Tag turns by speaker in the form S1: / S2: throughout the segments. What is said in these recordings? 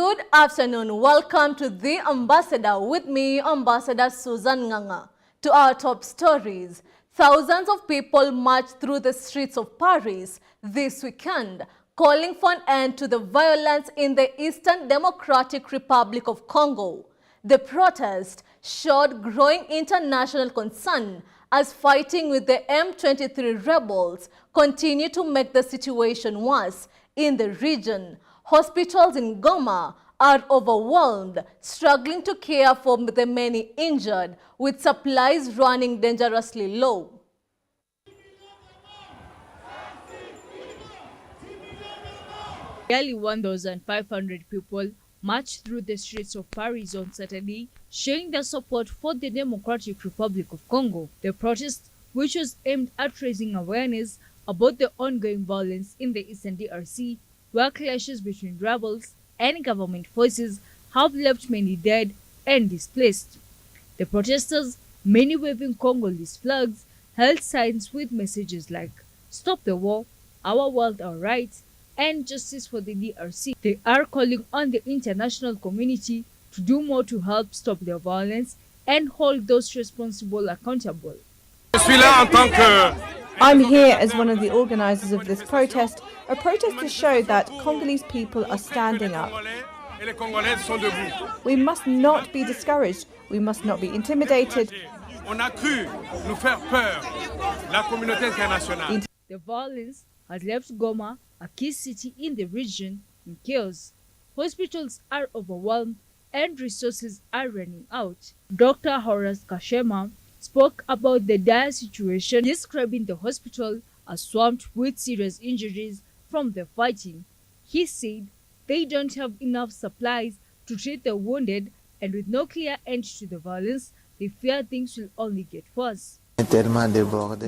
S1: Good afternoon. Welcome to The Ambassador with me, Ambassador Susan Nganga. To our top stories, thousands of people marched through the streets of Paris this weekend, calling for an end to the violence in the Eastern Democratic Republic of Congo. The protest showed growing international concern as fighting with the M23 rebels continue to make the situation worse in the region. Hospitals in Goma are overwhelmed, struggling to care for the many injured, with supplies running dangerously low.
S2: Nearly 1,500 people marched through the streets of Paris on Saturday, showing their support for the Democratic Republic of Congo. The protest, which was aimed at raising awareness about the ongoing violence in the Eastern DRC, where clashes between rebels and government forces have left many dead and displaced. The protesters, many waving Congolese flags, held signs with messages like "Stop the war," "Our world, our rights," and "Justice for the DRC." They are calling on the international community to do more to help stop the violence and hold those responsible accountable.
S3: I'm here as one of the organizers of this protest, a protest to show that Congolese people are standing up. We must not be discouraged. We must not be intimidated.
S2: The violence has left Goma, a key city in the region, in chaos. Hospitals are overwhelmed and resources are running out. Dr. Horace Kashema spoke about the dire situation, describing the hospital as swamped with serious injuries from the fighting. He said they don't have enough supplies to treat the wounded, and with no clear end to the violence, they fear things will only get worse.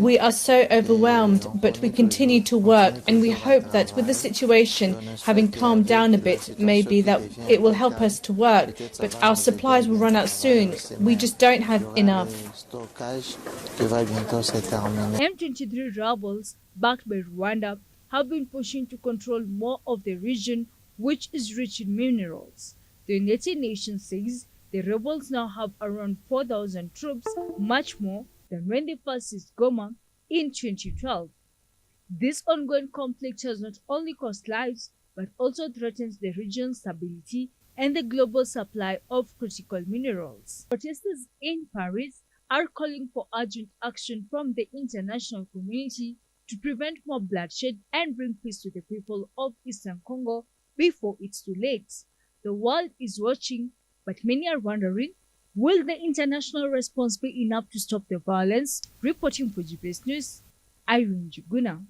S3: We are so overwhelmed, but we continue to work, and we hope that with the situation having calmed down a bit, maybe that it will help us to work, but our supplies will run out soon. We just don't have enough.
S2: M23 rebels, backed by Rwanda, have been pushing to control more of the region, which is rich in minerals. The United Nations says the rebels now have around 4,000 troops, much more than when they first seized Goma in 2012. This ongoing conflict has not only cost lives, but also threatens the region's stability and the global supply of critical minerals. Protesters in Paris are calling for urgent action from the international community to prevent more bloodshed and bring peace to the people of Eastern Congo before it's too late. The world is watching, but many are wondering, will the international response be enough to stop the violence? Reporting for GPS News, Irene Juguna.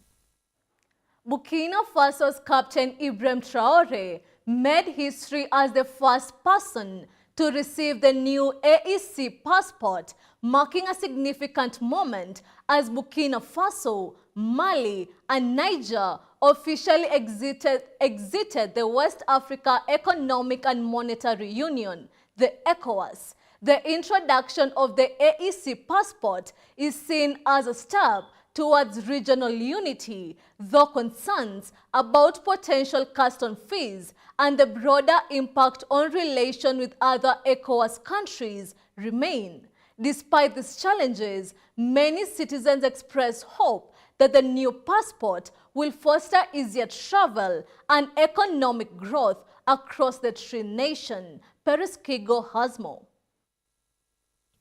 S1: Burkina Faso's Captain Ibrahim Traore made history as the first person to receive the new AEC passport, marking a significant moment as Burkina Faso, Mali, and Niger officially exited the West Africa Economic and Monetary Union, the ECOWAS. The introduction of the AEC passport is seen as a step towards regional unity, though concerns about potential custom fees and the broader impact on relations with other ECOWAS countries remain. Despite these challenges, many citizens express hope that the new passport will foster easier travel and economic growth across the three nations. Peres Kigo has more.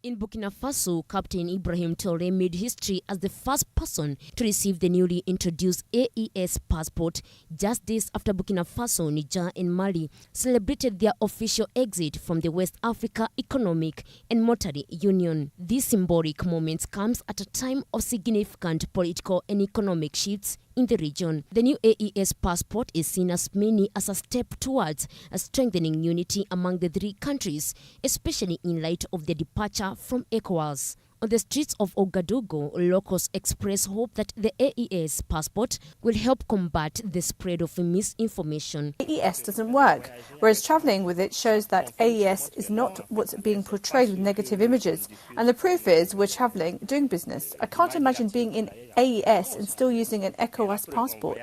S4: In Burkina Faso, Captain Ibrahim Traore made history as the first person to receive the newly introduced AES passport just days after Burkina Faso, Niger, and Mali celebrated their official exit from the West Africa Economic and Monetary Union. This symbolic moment comes at a time of significant political and economic shifts in the region. The new AES passport is seen as many as a step towards strengthening unity among the three countries, especially in light of the departure from ECOWAS. On the streets of Ouagadougou, locals express hope that the AES passport will help combat the spread of misinformation.
S3: AES doesn't work, whereas travelling with it shows that AES is not what's being portrayed with negative images. And the proof is we're travelling, doing business. I can't imagine being in AES and still using an ECOWAS passport.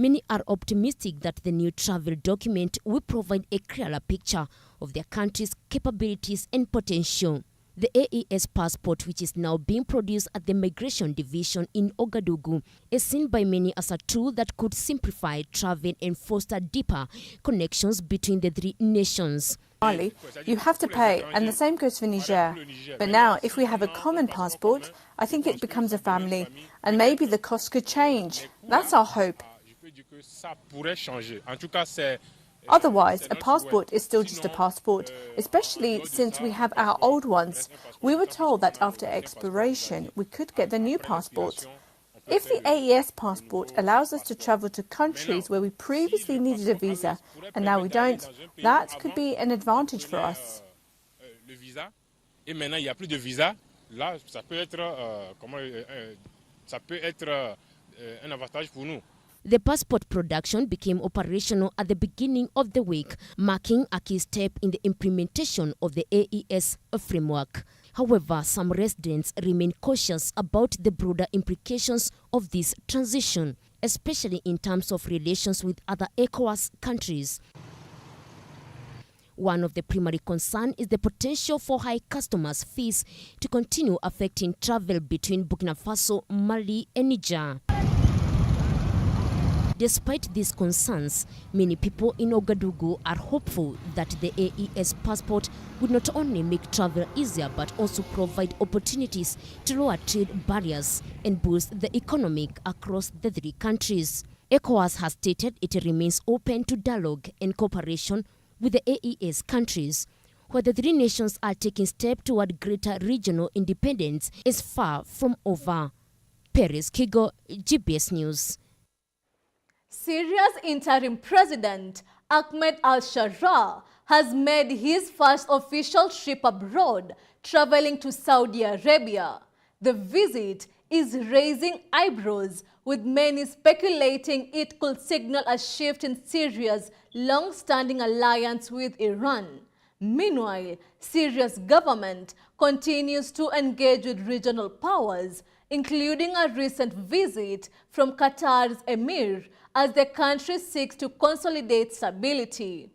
S4: Many are optimistic that the new travel document will provide a clearer picture of their country's capabilities and potential. The AES passport, which is now being produced at the Migration Division in Ouagadougou, is seen by many as a tool that could simplify travel and foster deeper connections between the three nations.
S3: Mali, you have to pay, and the same goes for Niger. But now, if we have a common passport, I think it becomes a family, and maybe the cost could change. That's our hope. Otherwise, a passport is still just a passport, especially since we have our old ones. We were told that after expiration, we could get the new passport. If the AES passport allows us to travel to countries where we previously needed a visa and now we don't, that could be an advantage for us.
S4: The passport production became operational at the beginning of the week, marking a key step in the implementation of the AES framework. However, some residents remain cautious about the broader implications of this transition, especially in terms of relations with other ECOWAS countries. One of the primary concerns is the potential for high customs fees to continue affecting travel between Burkina Faso, Mali, and Niger. Despite these concerns, many people in Ouagadougou are hopeful that the AES passport would not only make travel easier but also provide opportunities to lower trade barriers and boost the economy across the three countries. ECOWAS has stated it remains open to dialogue and cooperation with the AES countries, where the three nations are taking steps toward greater regional independence is far from over. Paris Kigo, GBS News.
S1: Syria's interim president, Ahmed al-Sharaa, has made his first official trip abroad, traveling to Saudi Arabia. The visit is raising eyebrows, with many speculating it could signal a shift in Syria's long-standing alliance with Iran. Meanwhile, Syria's government continues to engage with regional powers, including a recent visit from Qatar's emir, as the country seeks to consolidate stability.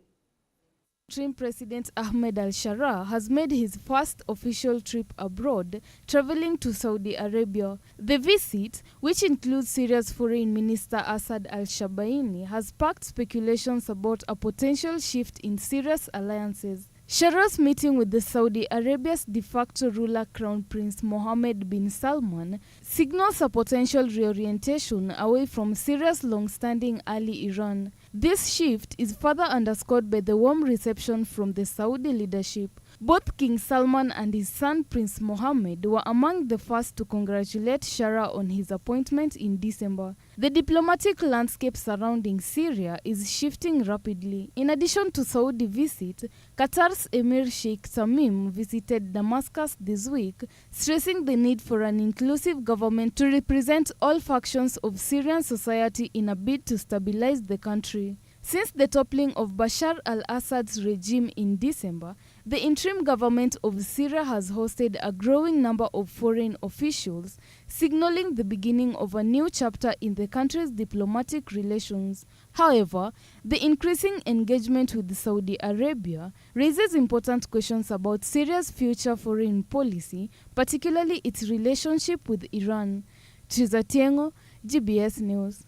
S2: Interim President Ahmed al-Sharaa has made his first official trip abroad, traveling to Saudi Arabia. The visit, which includes Syria's Foreign Minister Assad al-Shabaini, has sparked speculations about a potential shift in Syria's alliances. Sharaa's meeting with the Saudi Arabia's de facto ruler Crown Prince Mohammed bin Salman signals a potential reorientation away from Syria's long-standing ally Iran. This shift is further underscored by the warm reception from the Saudi leadership. Both King Salman and his son Prince Mohammed were among the first to congratulate Sharaa on his appointment in December. The diplomatic landscape surrounding Syria is shifting rapidly. In addition to Saudi visit, Qatar's Emir Sheikh Tamim visited Damascus this week, stressing the need for an inclusive government to represent all factions of Syrian society in a bid to stabilize the country. Since the toppling of Bashar al-Assad's regime in December, the interim government of Syria has hosted a growing number of foreign officials, signaling the beginning of a new chapter in the country's diplomatic relations. However, the increasing engagement with Saudi Arabia raises important questions about Syria's future foreign policy, particularly its relationship with Iran. Triza Tiengo, GBS News.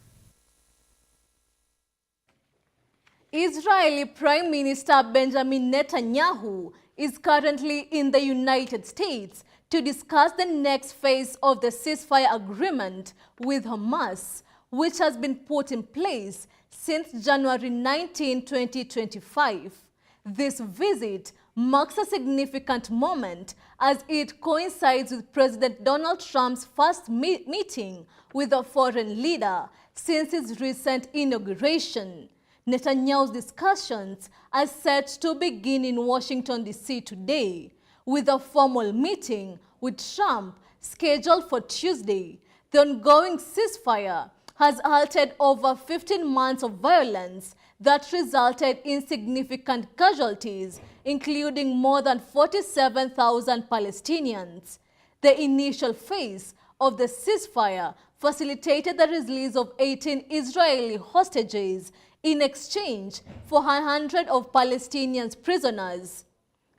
S1: Israeli Prime Minister Benjamin Netanyahu is currently in the United States to discuss the next phase of the ceasefire agreement with Hamas, which has been put in place since January 19, 2025. This visit marks a significant moment as it coincides with President Donald Trump's first meeting with a foreign leader since his recent inauguration. Netanyahu's discussions are set to begin in Washington, D.C. today, with a formal meeting with Trump scheduled for Tuesday. The ongoing ceasefire has halted over 15 months of violence that resulted in significant casualties, including more than 47,000 Palestinians. The initial phase of the ceasefire facilitated the release of 18 Israeli hostages in exchange for 100 of Palestinians' prisoners.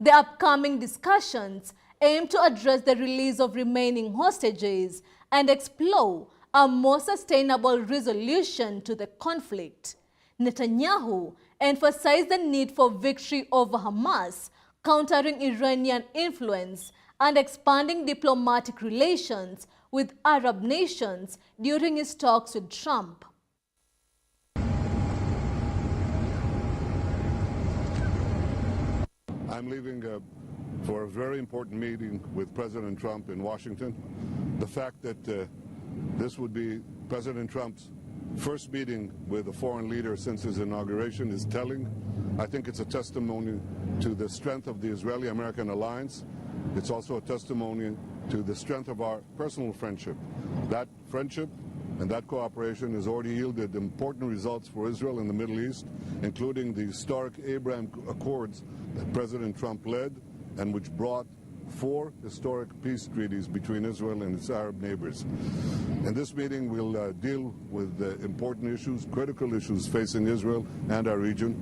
S1: The upcoming discussions aim to address the release of remaining hostages and explore a more sustainable resolution to the conflict. Netanyahu emphasized the need for victory over Hamas, countering Iranian influence, and expanding diplomatic relations with Arab nations during his talks with Trump.
S5: I'm leaving for a very important meeting with President Trump in Washington. The fact that this would be President Trump's first meeting with a foreign leader since his inauguration is telling. I think it's a testimony to the strength of the Israeli-American alliance. It's also a testimony to the strength of our personal friendship. That friendship and that cooperation has already yielded important results for Israel in the Middle East, including the historic Abraham Accords that President Trump led and which brought 4 historic peace treaties between Israel and its Arab neighbors. In this meeting, we'll deal with important issues, critical issues facing Israel and our region,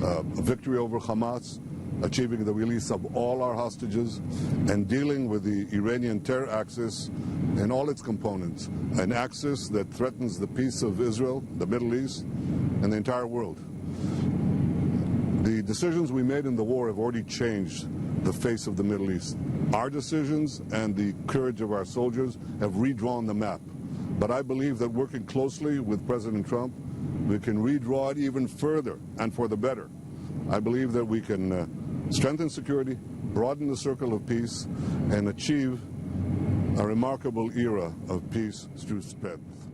S5: a victory over Hamas, achieving the release of all our hostages, and dealing with the Iranian terror axis in all its components, an axis that threatens the peace of Israel, the Middle East, and the entire world. The decisions we made in the war have already changed the face of the Middle East. Our decisions and the courage of our soldiers have redrawn the map. But I believe that working closely with President Trump, we can redraw it even further and for the better. I believe that we can strengthen security, broaden the circle of peace, and achieve a remarkable era of peace through strength.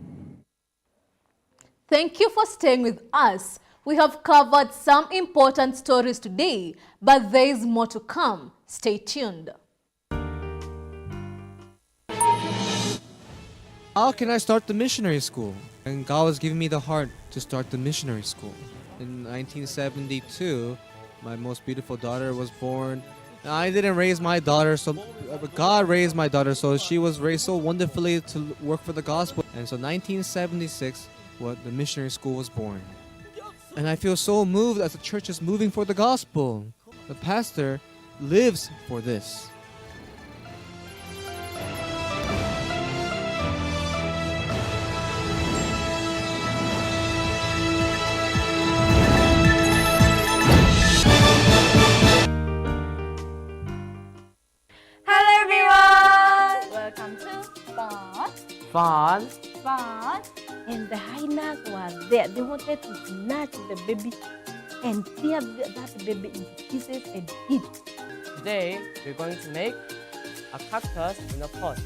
S1: Thank you for staying with us. We have covered some important stories today, but there is more to come. Stay tuned.
S6: How can I start the missionary school? And God was giving me the heart to start the missionary school. In 1972, my most beautiful daughter was born. I didn't raise my daughter, but God raised my daughter, so she was raised so wonderfully to work for the gospel. And so 1976, the missionary school was born. And I feel so moved as the church is moving for the gospel. The pastor lives for this.
S7: Hello everyone! Welcome to Fun.
S8: And the hyenas were there. They wanted to snatch the baby and tear that baby into pieces and eat.
S7: Today we're going to make a cactus in a pot.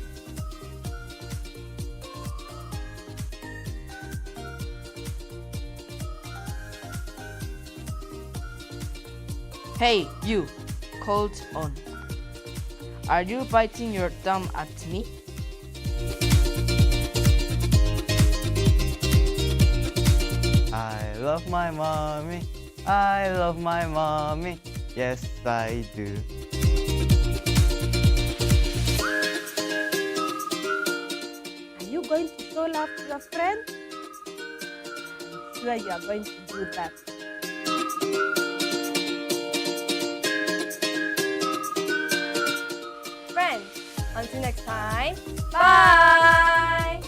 S7: Hey you, hold on. Are you biting your thumb at me?
S9: I love my mommy, I love my mommy, yes I do.
S8: Are you going to show love to your friend? I'm sure you are going to do that.
S7: Friends, until next time, bye!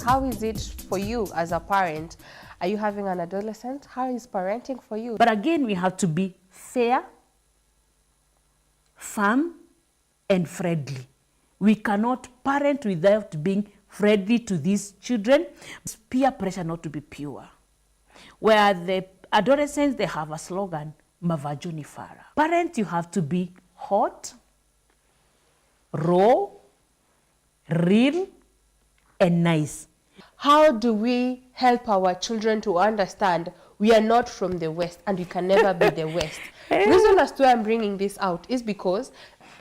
S7: How is it for you as a parent? Are you having an adolescent? How is parenting for you?
S8: But again, we have to be fair, firm, and friendly. We cannot parent without being friendly to these children. It's peer pressure not to be pure. Where the adolescents, they have a slogan, Mavajuni Fara. Parents, you have to be hot, raw, real, and nice.
S7: How do we help our children to understand we are not from the West and we can never be the West? The reason as to why I'm bringing this out is because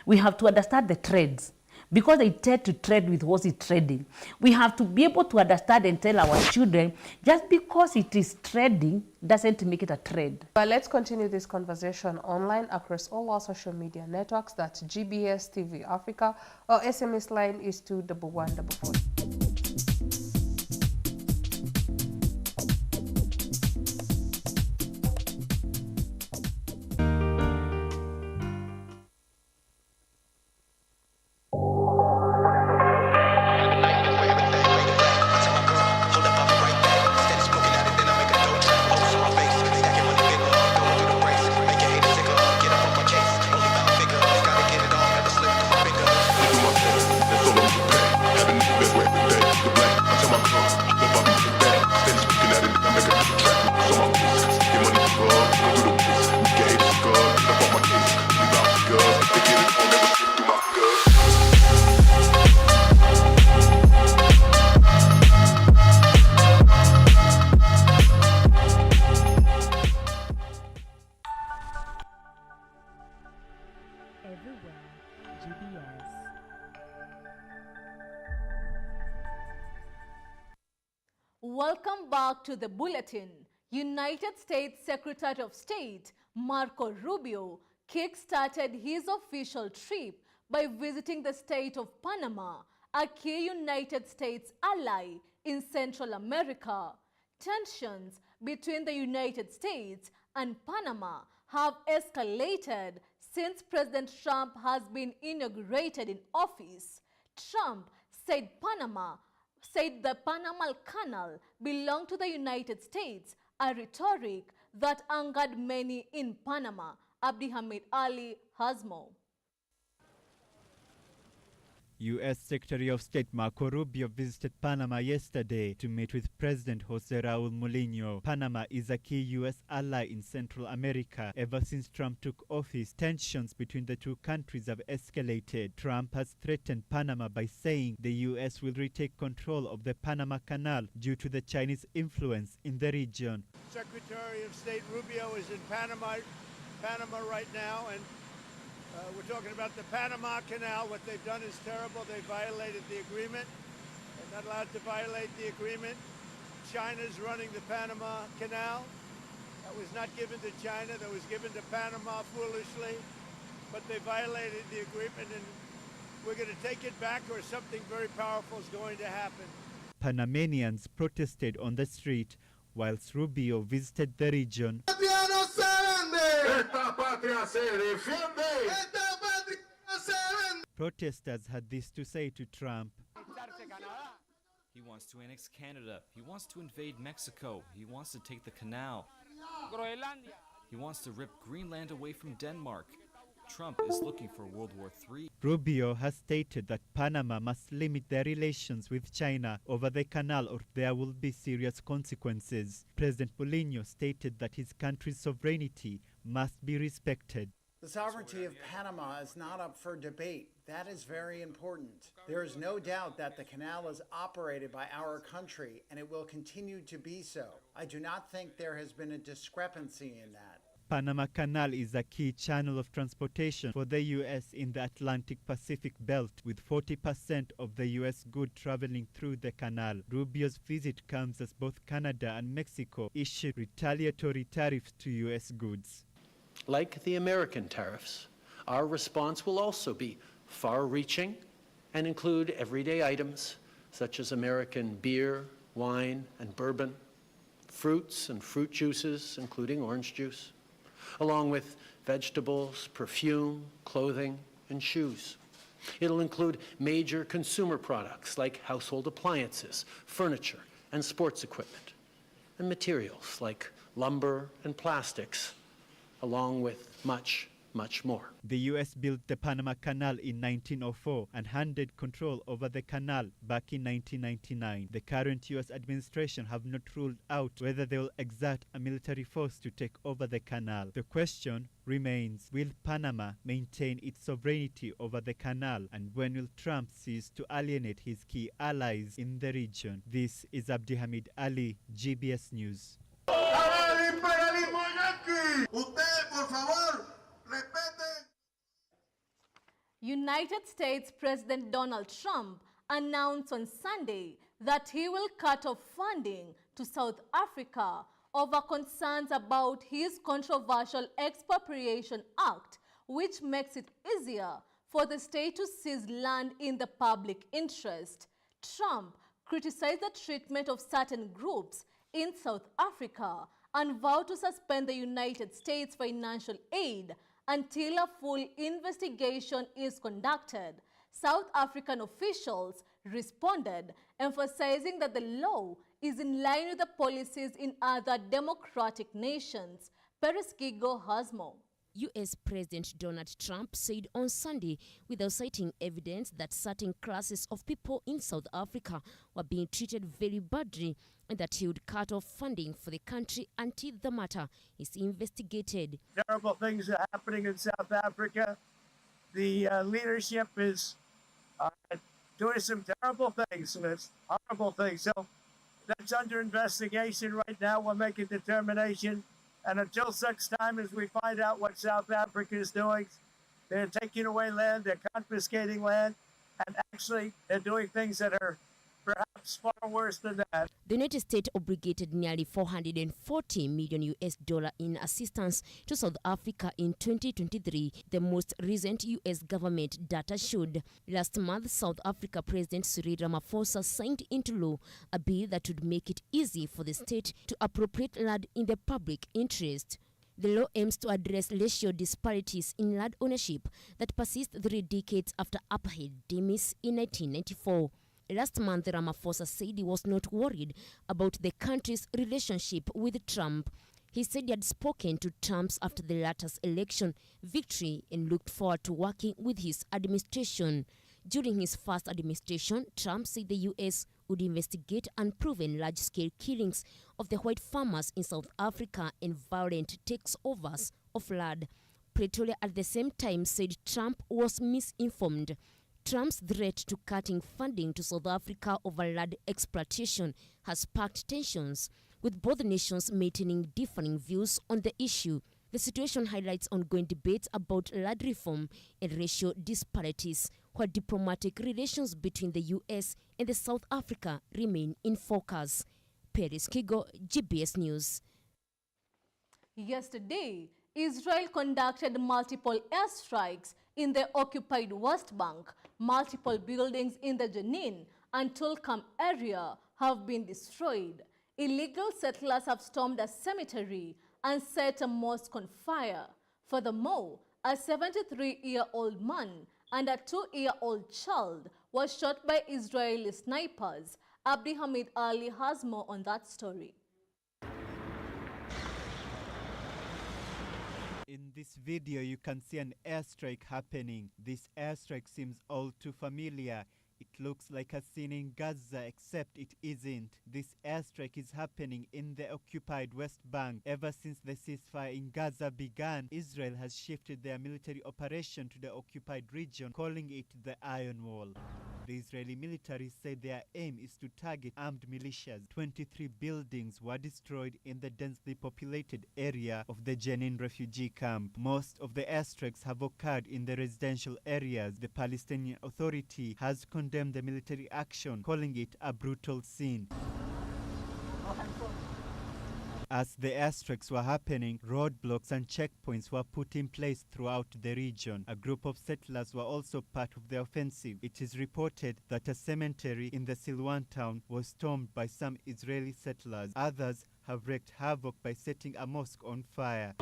S8: we have to understand the trends. because they tend to trade with what is trading. We have to be able to understand and tell our children, just because it is trading doesn't make it a trade.
S7: But let's continue this conversation online across all our social media networks. That's GBS TV Africa. Our SMS line is 21144.
S1: Welcome back to the bulletin. United States Secretary of State Marco Rubio kick-started his official trip by visiting the state of Panama, a key United States ally in Central America. Tensions between the United States and Panama have escalated since President Trump has been inaugurated in office. Trump said the Panama Canal belonged to the United States, a rhetoric that angered many in Panama. Abdi Hamid Ali has more.
S10: U.S. Secretary of State Marco Rubio visited Panama yesterday to meet with President Jose Raul Mulino. Panama is a key U.S. ally in Central America. Ever since Trump took office, tensions between the two countries have escalated. Trump has threatened Panama by saying the U.S. will retake control of the Panama Canal due to the Chinese influence in the region.
S11: Secretary of State Rubio is in Panama right now, and we're talking about the Panama Canal. What they've done is terrible. They violated the agreement. They're not allowed to violate the agreement. China's running the Panama Canal. That was not given to China. That was given to Panama foolishly. But they violated the agreement, and we're going to take it back, or something very powerful is going to happen.
S10: Panamanians protested on the street whilst Rubio visited the region. Protesters had this to say to Trump.
S12: He wants to annex Canada. He wants to invade Mexico. He wants to take the canal. He wants to rip Greenland away from Denmark. Trump is looking for World War III.
S10: Rubio has stated that Panama must limit their relations with China over the canal or there will be serious consequences. President Mulino stated that his country's sovereignty must be respected.
S13: The sovereignty of Panama is not up for debate. That is very important. There is no doubt that the canal is operated by our country, and it will continue to be so. I do not think there has been a discrepancy in that.
S10: Panama Canal is a key channel of transportation for the U.S. in the Atlantic-Pacific belt, with 40% of the U.S. goods traveling through the canal. Rubio's visit comes as both Canada and Mexico issued retaliatory tariffs to U.S. goods.
S14: Like the American tariffs, our response will also be far-reaching and include everyday items such as American beer, wine, and bourbon, fruits and fruit juices, including orange juice, along with vegetables, perfume, clothing, and shoes. It'll include major consumer products like household appliances, furniture, and sports equipment, and materials like lumber and plastics, along with much, much more.
S10: The U.S. built the Panama Canal in 1904 and handed control over the canal back in 1999. The current U.S. administration have not ruled out whether they will exert a military force to take over the canal. The question remains, will Panama maintain its sovereignty over the canal, and when will Trump cease to alienate his key allies in the region? This is Abdi Hamid Ali, GBS News.
S1: United States President Donald Trump announced on Sunday that he will cut off funding to South Africa over concerns about his controversial Expropriation Act, which makes it easier for the state to seize land in the public interest. Trump criticized the treatment of certain groups in South Africa and vowed to suspend the United States financial aid until a full investigation is conducted. South African officials responded, emphasizing that the law is in line with the policies in other democratic nations. Peres Kigo has more.
S4: U.S. President Donald Trump said on Sunday, without citing evidence, that certain classes of people in South Africa were being treated very badly and that he would cut off funding for the country until the matter is investigated.
S11: Terrible things are happening in South Africa. The leadership is doing some terrible things, and it's horrible things. So that's under investigation right now. We'll make a determination. And until such time as we find out what South Africa is doing, they're taking away land, they're confiscating land, and actually they're doing things that are perhaps far worse than that.
S4: The United States obligated nearly $440 million in assistance to South Africa in 2023, the most recent U.S. government data showed. Last month, South Africa President Cyril Ramaphosa signed into law a bill that would make it easy for the state to appropriate land in the public interest. The law aims to address racial disparities in land ownership that persist 3 decades after apartheid demise in 1994. Last month, Ramaphosa said he was not worried about the country's relationship with Trump. He said he had spoken to Trump after the latter's election victory and looked forward to working with his administration. During his first administration, Trump said the U.S. would investigate unproven large-scale killings of the white farmers in South Africa and violent takeovers of land. Pretoria at the same time said Trump was misinformed. Trump's threat to cutting funding to South Africa over land exploitation has sparked tensions, with both nations maintaining differing views on the issue. The situation highlights ongoing debates about land reform and racial disparities, where diplomatic relations between the U.S. and the South Africa remain in focus. Peres Kigo, GBS News.
S1: Yesterday, Israel conducted multiple airstrikes in the occupied West Bank. Multiple buildings in the Jenin and Tulkarm area have been destroyed. Illegal settlers have stormed a cemetery and set a mosque on fire. Furthermore, a 73-year-old man and a 2-year-old child were shot by Israeli snipers. Abdi Hamid Ali has more on that story.
S10: In this video, you can see an airstrike happening. This airstrike seems all too familiar. It looks like a scene in Gaza, except it isn't. This airstrike is happening in the occupied West Bank. Ever since the ceasefire in Gaza began, Israel has shifted their military operation to the occupied region, calling it the Iron Wall. The Israeli military said their aim is to target armed militias. 23 buildings were destroyed in the densely populated area of the Jenin refugee camp. Most of the airstrikes have occurred in the residential areas. The Palestinian Authority has condemned the military action, calling it a brutal scene. As the airstrikes were happening, roadblocks and checkpoints were put in place throughout the region. A group of settlers were also part of the offensive. It is reported that a cemetery in the Silwan town was stormed by some Israeli settlers. Others have wreaked havoc by setting a mosque on fire.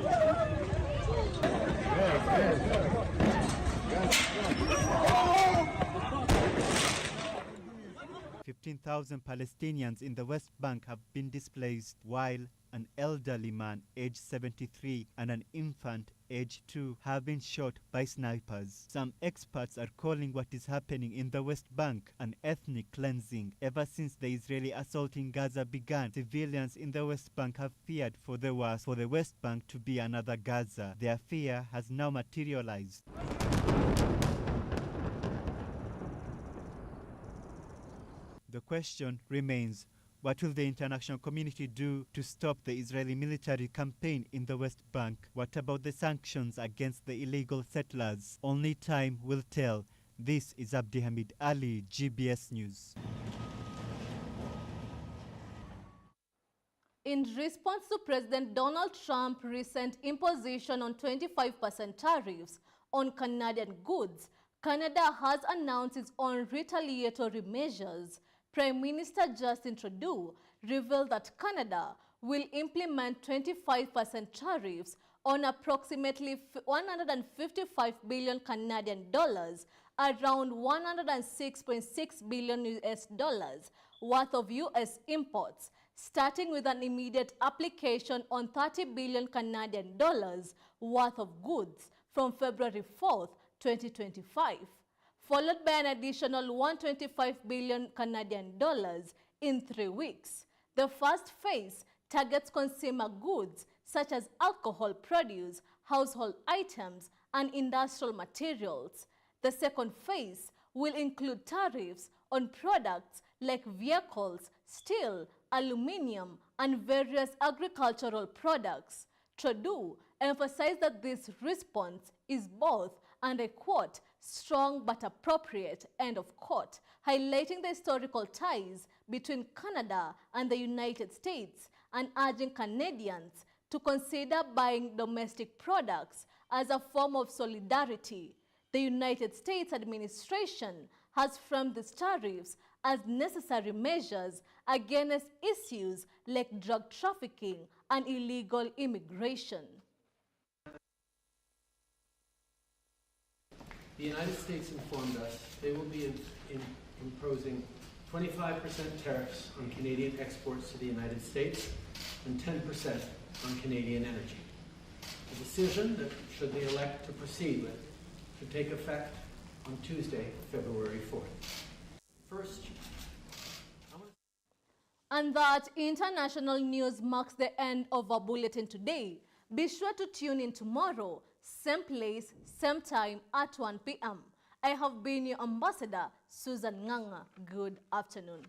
S10: 15,000 Palestinians in the West Bank have been displaced, while an elderly man aged 73 and an infant aged 2 have been shot by snipers. Some experts are calling what is happening in the West Bank an ethnic cleansing. Ever since the Israeli assault in Gaza began, civilians in the West Bank have feared for the worst, for the West Bank to be another Gaza. Their fear has now materialized. The question remains, What will the international community do to stop the Israeli military campaign in the West Bank? What about the sanctions against the illegal settlers? Only time will tell. This is Abdi Hamid Ali, GBS News.
S1: In response to President Donald Trump's recent imposition on 25% tariffs on Canadian goods, Canada has announced its own retaliatory measures. Prime Minister Justin Trudeau revealed that Canada will implement 25% tariffs on approximately 155 billion Canadian dollars, around 106.6 billion US dollars worth of US imports, starting with an immediate application on 30 billion Canadian dollars worth of goods from February 4th, 2025, followed by an additional 125 billion Canadian dollars in 3 weeks. The first phase targets consumer goods such as alcohol produce, household items, and industrial materials. The second phase will include tariffs on products like vehicles, steel, aluminium, and various agricultural products. Trudeau emphasized that this response is both, and I quote, strong but appropriate, end of quote, highlighting the historical ties between Canada and the United States and urging Canadians to consider buying domestic products as a form of solidarity. The United States administration has framed these tariffs as necessary measures against issues like drug trafficking and illegal immigration.
S14: The United States informed us they will be imposing 25% tariffs on Canadian exports to the United States and 10% on Canadian energy. A decision that, should they elect to proceed with, should take effect on Tuesday, February 4th. First,
S1: and that international news marks the end of our bulletin today. Be sure to tune in tomorrow, same place, same time at 1 p.m. I have been your ambassador, Susan Nganga. Good afternoon.